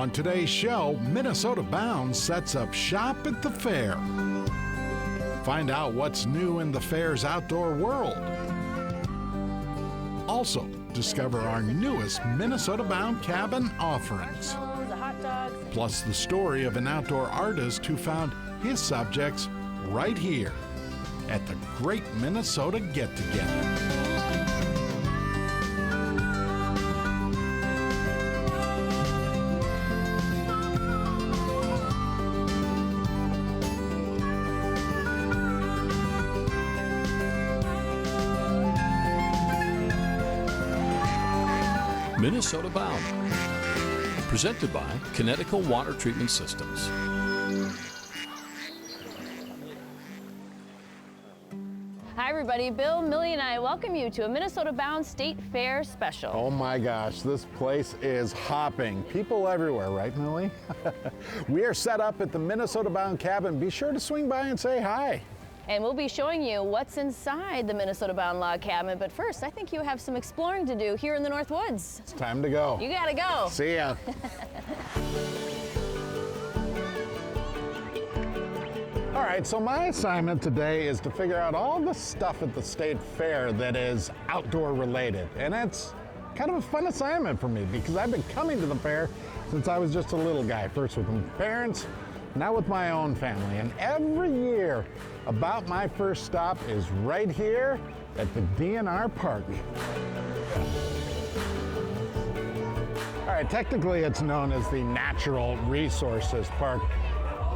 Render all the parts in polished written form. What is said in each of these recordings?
On today's show, Minnesota Bound sets up shop at the fair. Find out what's new in the fair's outdoor world. Also, discover our newest Minnesota Bound cabin offerings. Plus the story of an outdoor artist who found his subjects right here at the Great Minnesota Get-Together. Minnesota Bound, presented by Connecticut Water Treatment Systems. Hi everybody, Bill, Millie and I welcome you to a Minnesota Bound State Fair special. Oh my gosh, this place is hopping. People everywhere, right Millie? We are set up at the Minnesota Bound cabin. Be sure to swing by and say hi. And we'll be showing you what's inside the Minnesota Bound log cabin. But first, I think you have some exploring to do here in the Northwoods. It's time to go. You gotta go. See ya. All right, so my assignment today is to figure out all the stuff at the state fair that is outdoor related. And it's kind of a fun assignment for me because I've been coming to the fair since I was just a little guy. First with my parents, now with my own family. And every year, about my first stop is right here at the DNR Park. All right, technically it's known as the Natural Resources Park.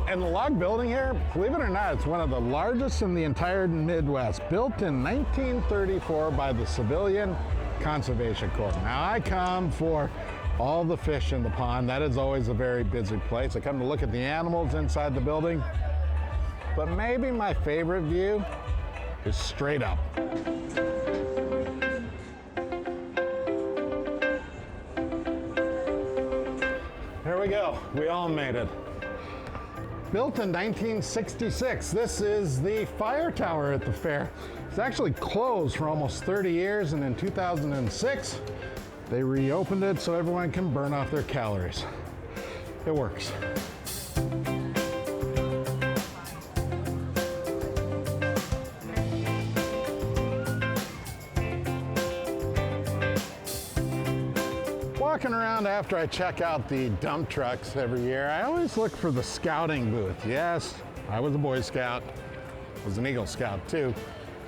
And the log building here, believe it or not, it's one of the largest in the entire Midwest, built in 1934 by the Civilian Conservation Corps. Now I come for all the fish in the pond. That is always a very busy place. I come to look at the animals inside the building. But maybe my favorite view is straight up. There we go, we all made it. Built in 1966, this is the fire tower at the fair. It's actually closed for almost 30 years, and in 2006, they reopened it so everyone can burn off their calories. It works. Walking around after I check out the dump trucks every year, I always look for the scouting booth. Yes, I was a Boy Scout, was an Eagle Scout too.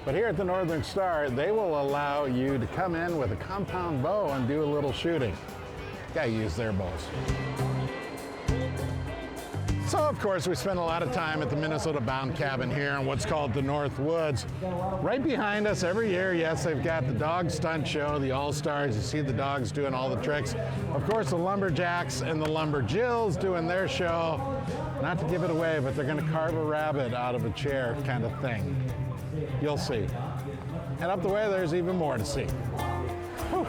But here at the Northern Star, they will allow you to come in with a compound bow and do a little shooting. Gotta use their bows. So of course we spend a lot of time at the Minnesota Bound cabin here in what's called the Northwoods. Right behind us every year, yes, they've got the dog stunt show, the All-Stars. You see the dogs doing all the tricks. Of course the Lumberjacks and the Lumberjills doing their show. Not to give it away, but they're gonna carve a rabbit out of a chair kind of thing. You'll see. And up the way there's even more to see. Whew.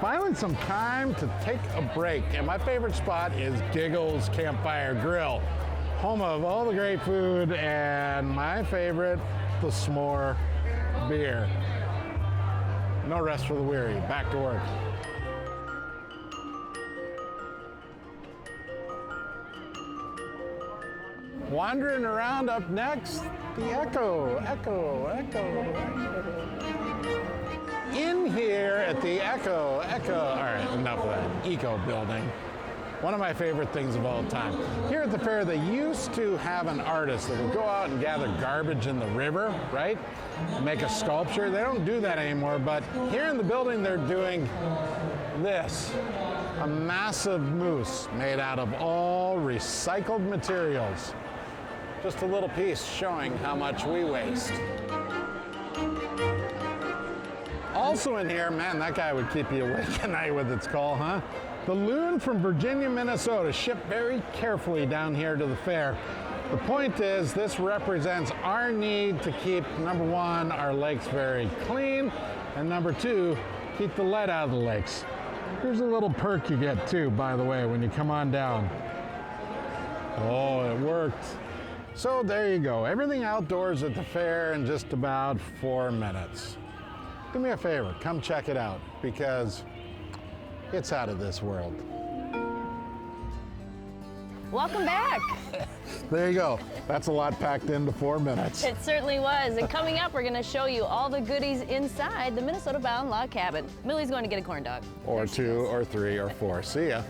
Finally some time to take a break, and my favorite spot is Giggles Campfire Grill, home of all the great food and my favorite, the s'more beer. No rest for the weary, back to work. Wandering around up next, the Echo. In here at the Echo, all right, enough of that, Eco building. One of my favorite things of all time. Here at the fair, they used to have an artist that would go out and gather garbage in the river, right? Make a sculpture. They don't do that anymore, but here in the building, they're doing this. A massive moose made out of all recycled materials. Just a little piece showing how much we waste. Also in here, man, that guy would keep you awake at night with its call, huh? The loon from Virginia, Minnesota, shipped very carefully down here to the fair. The point is, this represents our need to keep, number one, our lakes very clean, and number two, keep the lead out of the lakes. Here's a little perk you get too, by the way, when you come on down. Oh, it worked. So there you go, everything outdoors at the fair in just about 4 minutes. Do me a favor, come check it out, because it's out of this world. Welcome back. There you go. That's a lot packed into 4 minutes. It certainly was. And coming up, we're going to show you all the goodies inside the Minnesota-bound log cabin. Millie's going to get a corn dog. Or 2, or 3, or 4. See ya.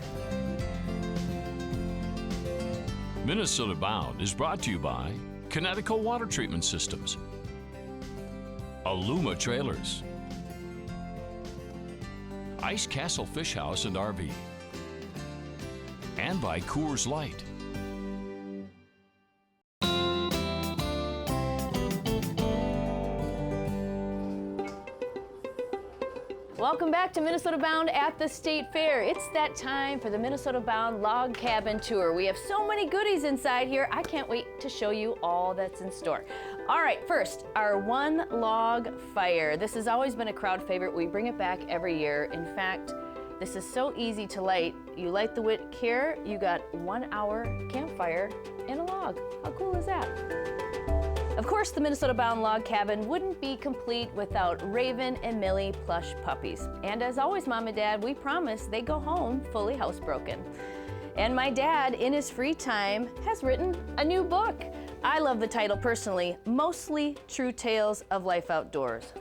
Minnesota Bound is brought to you by Connecticut Water Treatment Systems, Aluma Trailers, Ice Castle Fish House and RV, and by Coors Light. Welcome back to Minnesota Bound at the State Fair. It's that time for the Minnesota Bound Log Cabin Tour. We have so many goodies inside here. I can't wait to show you all that's in store. All right, first, our one log fire. This has always been a crowd favorite. We bring it back every year. In fact, this is so easy to light. You light the wick here, you got 1 hour campfire in a log. How cool is that? Of course, the Minnesota-bound log cabin wouldn't be complete without Raven and Millie plush puppies. And as always, Mom and Dad, we promise they go home fully housebroken. And my dad, in his free time, has written a new book. I love the title personally, Mostly True Tales of Life Outdoors.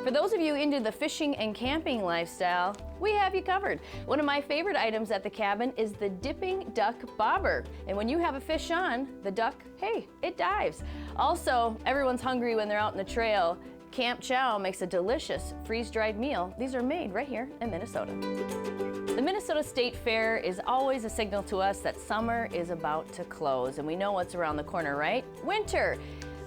For those of you into the fishing and camping lifestyle, we have you covered. One of my favorite items at the cabin is the dipping duck bobber. And when you have a fish on, the duck, hey, it dives. Also, everyone's hungry when they're out in the trail. Camp Chow makes a delicious freeze-dried meal. These are made right here in Minnesota. The Minnesota State Fair is always a signal to us that summer is about to close, and we know what's around the corner, right? Winter.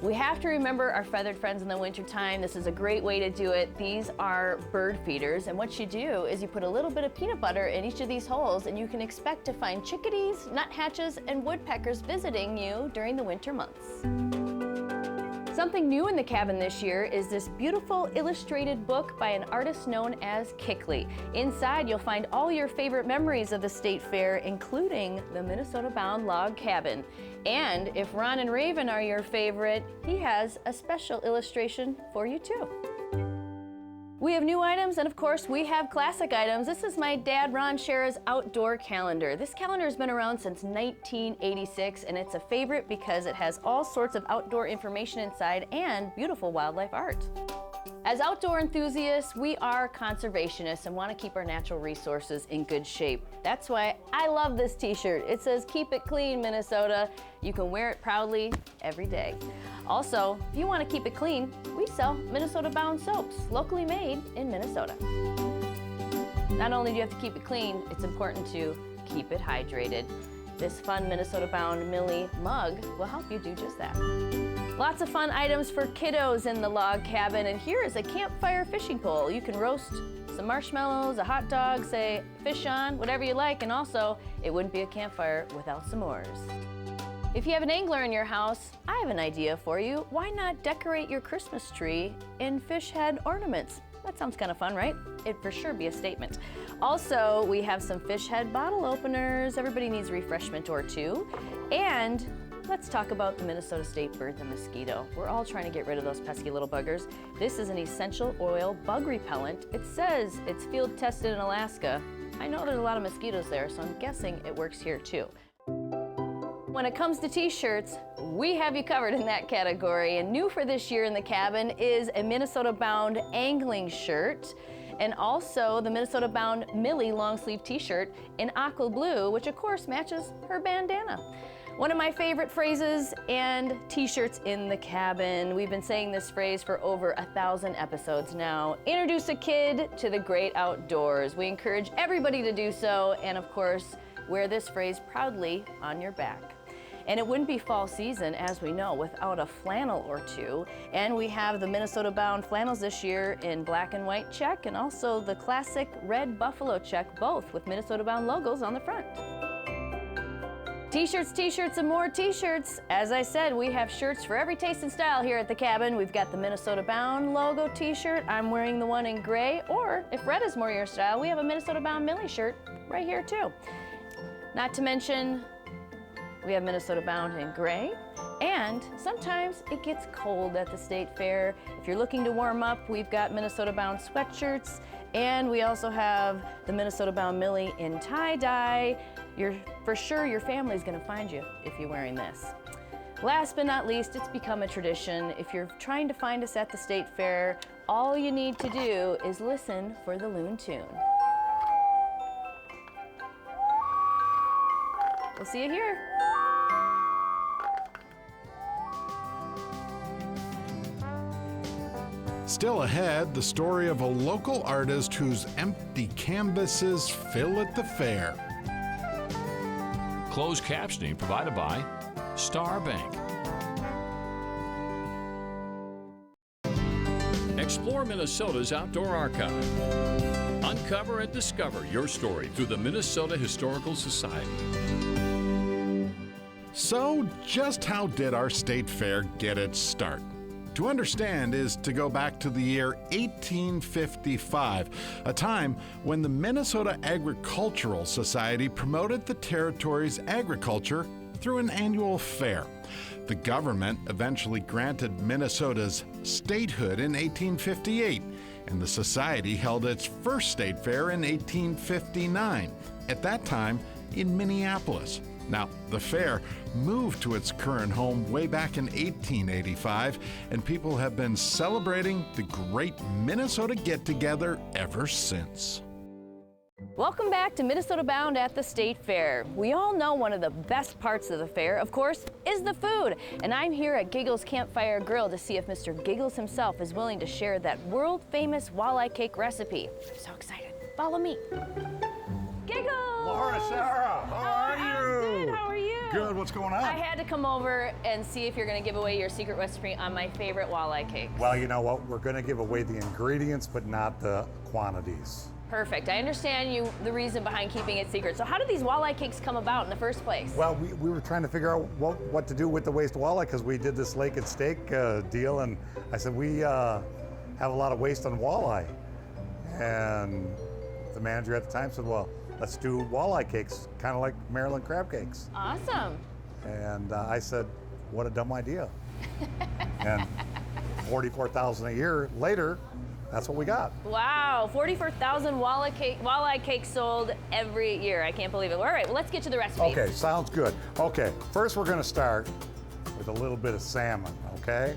We have to remember our feathered friends in the wintertime. This is a great way to do it. These are bird feeders, and what you do is you put a little bit of peanut butter in each of these holes, and you can expect to find chickadees, nuthatches, and woodpeckers visiting you during the winter months. Something new in the cabin this year is this beautiful illustrated book by an artist known as Kickliy. Inside, you'll find all your favorite memories of the State Fair, including the Minnesota-bound log cabin. And if Ron and Raven are your favorite, he has a special illustration for you too. We have new items, and of course, we have classic items. This is my dad, Ron Schara's outdoor calendar. This calendar has been around since 1986, and it's a favorite because it has all sorts of outdoor information inside and beautiful wildlife art. As outdoor enthusiasts, we are conservationists and want to keep our natural resources in good shape. That's why I love this t-shirt. It says, "Keep it clean, Minnesota." You can wear it proudly every day. Also, if you want to keep it clean, we sell Minnesota-bound soaps, locally made in Minnesota. Not only do you have to keep it clean, it's important to keep it hydrated. This fun Minnesota-bound Millie mug will help you do just that. Lots of fun items for kiddos in the log cabin, and here is a campfire fishing pole. You can roast some marshmallows, a hot dog, say fish on, whatever you like, and also it wouldn't be a campfire without s'mores. If you have an angler in your house, I have an idea for you. Why not decorate your Christmas tree in fish head ornaments? That sounds kind of fun, right? It'd for sure be a statement. Also, we have some fish head bottle openers. Everybody needs a refreshment or two. And let's talk about the Minnesota State bird, the mosquito. We're all trying to get rid of those pesky little buggers. This is an essential oil bug repellent. It says it's field tested in Alaska. I know there's a lot of mosquitoes there, so I'm guessing it works here too. When it comes to t-shirts, we have you covered in that category. And new for this year in the cabin is a Minnesota-bound angling shirt, and also the Minnesota-bound Millie long sleeve t-shirt in aqua blue, which of course matches her bandana. One of my favorite phrases and t-shirts in the cabin. We've been saying this phrase for over 1,000 episodes now. Introduce a kid to the great outdoors. We encourage everybody to do so, and of course, wear this phrase proudly on your back. And it wouldn't be fall season, as we know, without a flannel or two. And we have the Minnesota-bound flannels this year in black and white check, and also the classic red buffalo check, both with Minnesota-bound logos on the front. T-shirts, t-shirts, and more t-shirts. As I said, we have shirts for every taste and style here at the cabin. We've got the Minnesota-bound logo t-shirt. I'm wearing the one in gray, or if red is more your style, we have a Minnesota-bound Millie shirt right here too. Not to mention, we have Minnesota-bound in gray, and sometimes it gets cold at the State Fair. If you're looking to warm up, we've got Minnesota-bound sweatshirts, and we also have the Minnesota-bound Millie in tie-dye. for sure your family's gonna find you if you're wearing this. Last but not least, it's become a tradition. If you're trying to find us at the State Fair, all you need to do is listen for the Loon Tune. We'll see you here. Still ahead, the story of a local artist whose empty canvases fill at the fair. Closed captioning provided by Star Bank. Explore Minnesota's outdoor archive. Uncover and discover your story through the Minnesota Historical Society. So, just how did our state fair get its start? To understand is to go back to the year 1855, a time when the Minnesota Agricultural Society promoted the territory's agriculture through an annual fair. The government eventually granted Minnesota's statehood in 1858, and the society held its first state fair in 1859, at that time in Minneapolis. Now, the fair moved to its current home way back in 1885, and people have been celebrating the great Minnesota get-together ever since. Welcome back to Minnesota Bound at the State Fair. We all know one of the best parts of the fair, of course, is the food. And I'm here at Giggles Campfire Grill to see if Mr. Giggles himself is willing to share that world-famous walleye cake recipe. I'm so excited. Follow me. Giggles! Laura, Schara, how are you? Good, how are you? Good, what's going on? I had to come over and see if you're gonna give away your secret recipe on my favorite walleye cake. Well, you know what? We're going to give away the ingredients, but not the quantities. Perfect. I understand the reason behind keeping it secret. So how did these walleye cakes come about in the first place? Well, we were trying to figure out what to do with the waste walleye because we did this lake and steak deal, and I said, we have a lot of waste on walleye. And the manager at the time said, well, let's do walleye cakes, kind of like Maryland crab cakes. Awesome. And I said, what a dumb idea. And 44,000 a year later, that's what we got. Wow, 44,000 walleye cakes sold every year. I can't believe it. All right, well, let's get to the recipe. Okay, sounds good. Okay, first we're gonna start with a little bit of salmon, okay?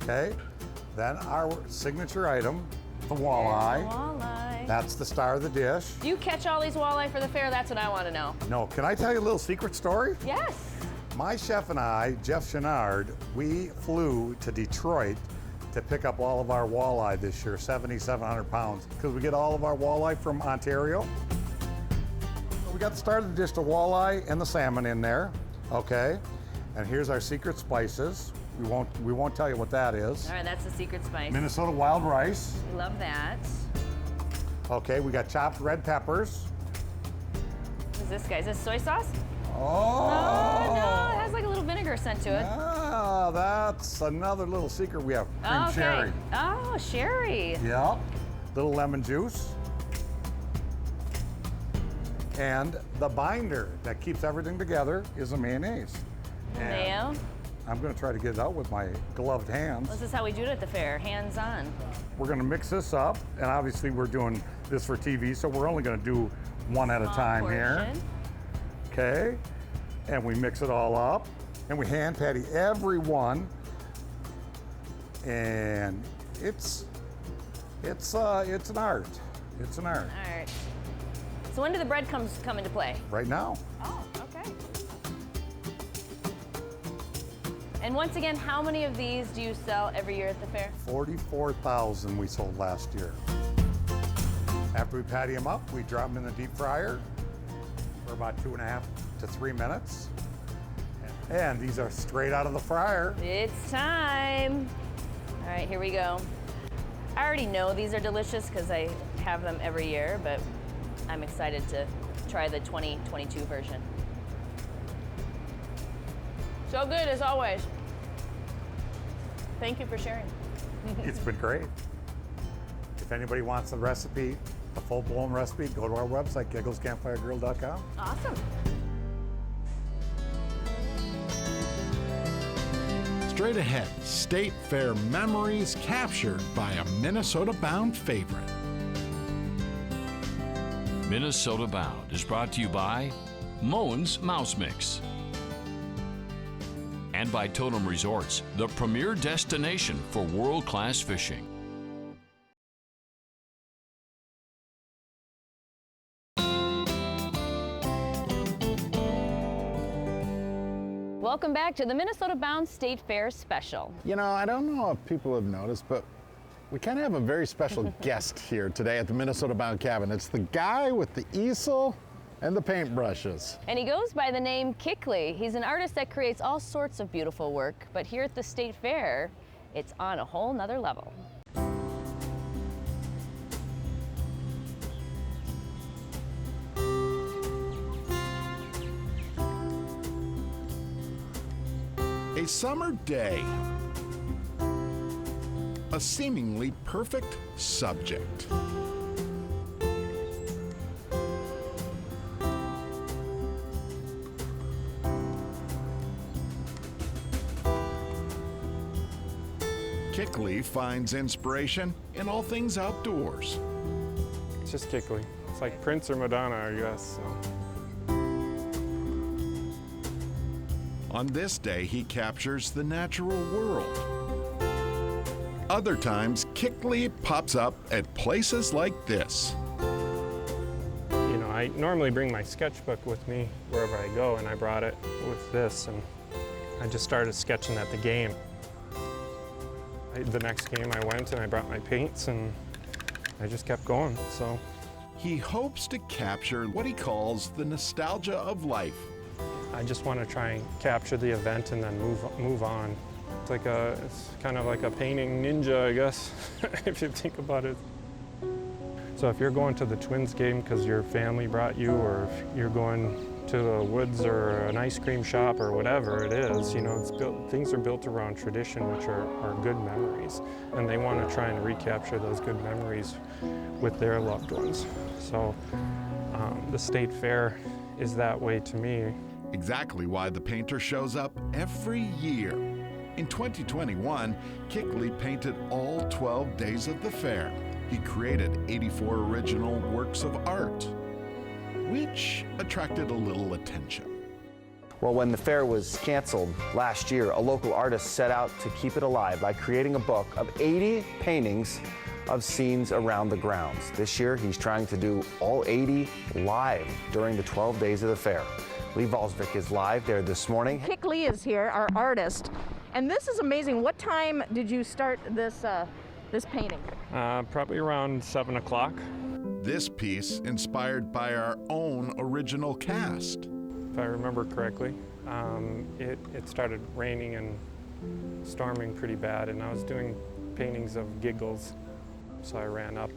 Okay, then our signature item, the walleye. Walleye. That's the star of the dish. Do you catch all these walleye for the fair? That's what I want to know. No, can I tell you a little secret story? Yes. My chef and I, Jeff Chenard, we flew to Detroit to pick up all of our walleye this year, 7,700 pounds, because we get all of our walleye from Ontario. We got the start of the dish, the walleye and the salmon in there, okay? And here's our secret spices. We won't tell you what that is. All right, that's the secret spice. Minnesota wild rice. We love that. Okay, we got chopped red peppers. What is this, guy? Is this soy sauce? Oh! Oh, no, it has like a little vinegar scent to it. Ah, that's another little secret. We have cream Okay. sherry. Oh, sherry. Yep. Little lemon juice. And the binder that keeps everything together is a mayonnaise. And Mayo. I'm going to try to get it out with my gloved hands. This is how we do it at the fair, hands on. We're going to mix this up, and obviously we're doing this for TV, so we're only going to do one at a Small time here. portion. Okay, and we mix it all up, and we hand patty every one, and it's an art. It's an art. All right. So when do the breadcrumbs come into play? Right now. Oh, okay. And once again, how many of these do you sell every year at the fair? 44,000 we sold last year. After we patty them up, we drop them in the deep fryer for about 2.5 to 3 minutes. And these are straight out of the fryer. It's time. All right, here we go. I already know these are delicious because I have them every year, but I'm excited to try the 2022 version. So good as always. Thank you for sharing. It's been great. If anybody wants the recipe, a full-blown recipe, go to our website, gigglescampfiregrill.com. Awesome. Straight ahead, State Fair memories captured by a Minnesota-bound favorite. Minnesota Bound is brought to you by Moen's Mouse Mix and by Totem Resorts, the premier destination for world-class fishing. Welcome back to the Minnesota Bound State Fair Special. You know, I don't know if people have noticed, but we kind of have a very special guest here today at the Minnesota Bound Cabin. It's the guy with the easel and the paintbrushes. And he goes by the name Kickliy. He's an artist that creates all sorts of beautiful work, but here at the State Fair, it's on a whole nother level. A summer day. A seemingly perfect subject. Kickliy finds inspiration in all things outdoors. It's just Kickliy. It's like Prince or Madonna, I guess. So. On this day, he captures the natural world. Other times, Kickliy pops up at places like this. You know, I normally bring my sketchbook with me wherever I go, and I brought it with this, and I just started sketching at the game. The next game I went and I brought my paints, and I just kept going, so. He hopes to capture what he calls the nostalgia of life. I just want to try and capture the event and then move on. It's kind of like a painting ninja, I guess, if you think about it. So if you're going to the Twins game because your family brought you, or if you're going to the woods or an ice cream shop or whatever it is, you know, things are built around tradition, which are good memories. And they want to try and recapture those good memories with their loved ones. So the State Fair is that way to me. Exactly why the painter shows up every year. In 2021, Kickliy painted all 12 days of the fair. He created 84 original works of art, which attracted a little attention. Well, when the fair was canceled last year, a local artist set out to keep it alive by creating a book of 80 paintings of scenes around the grounds. This year, he's trying to do all 80 live during the 12 days of the fair. Lee Valsvik is live there this morning. Kickliy is here, our artist, and this is amazing. What time did you start this this painting? Probably around 7 o'clock. This piece inspired by our own original cast. If I remember correctly, it started raining and storming pretty bad, and I was doing paintings of Giggles. So I ran up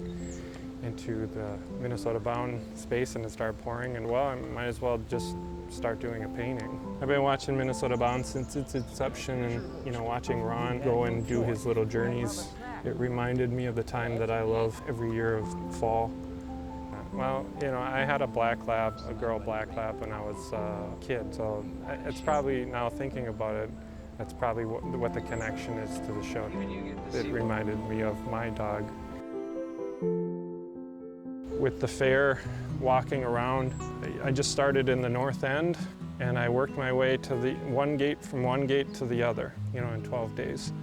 into the Minnesota Bound space and it started pouring, and well, I might as well just start doing a painting. I've been watching Minnesota Bound since its inception, and you know, watching Ron go and do his little journeys, it reminded me of the time that I love every year of fall. Well, you know, I had a black lab, a girl black lab, when I was a kid, so it's probably, now thinking about it, that's probably what the connection is to the show. It reminded me of my dog. With the fair, walking around, I just started in the north end, and I worked my way to the from one gate to the other, you know, in 12 days.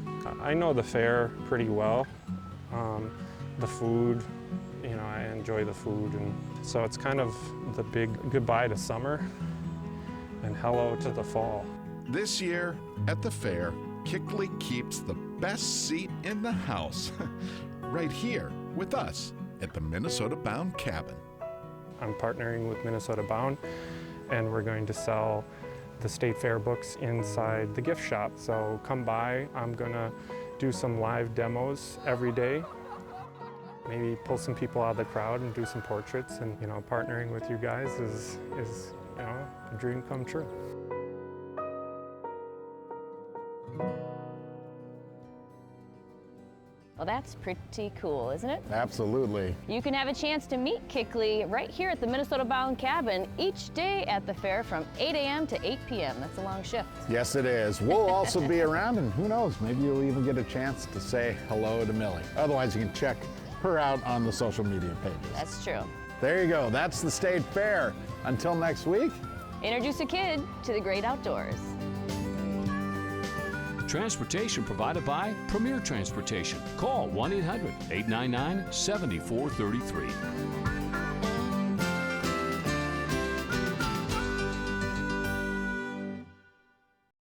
I know the fair pretty well. The food, you know, I enjoy the food, and so it's kind of the big goodbye to summer and hello to the fall. This year at the fair, Kickliy keeps the best seat in the house, right here with us at the Minnesota Bound Cabin. I'm partnering with Minnesota Bound, and we're going to sell the State Fair books inside the gift shop. So come by. I'm gonna do some live demos every day. Maybe pull some people out of the crowd and do some portraits. And you know, partnering with you guys is you know, a dream come true. Well, that's pretty cool, isn't it? Absolutely. You can have a chance to meet Kickliy right here at the Minnesota Bound Cabin each day at the fair from 8 a.m. to 8 p.m. That's a long shift. Yes, it is. We'll also be around, and who knows, maybe you'll even get a chance to say hello to Millie. Otherwise, you can check her out on the social media pages. That's true. There you go. That's the State Fair. Until next week. Introduce a kid to the great outdoors. Transportation provided by Premier Transportation. Call 1-800-899-7433.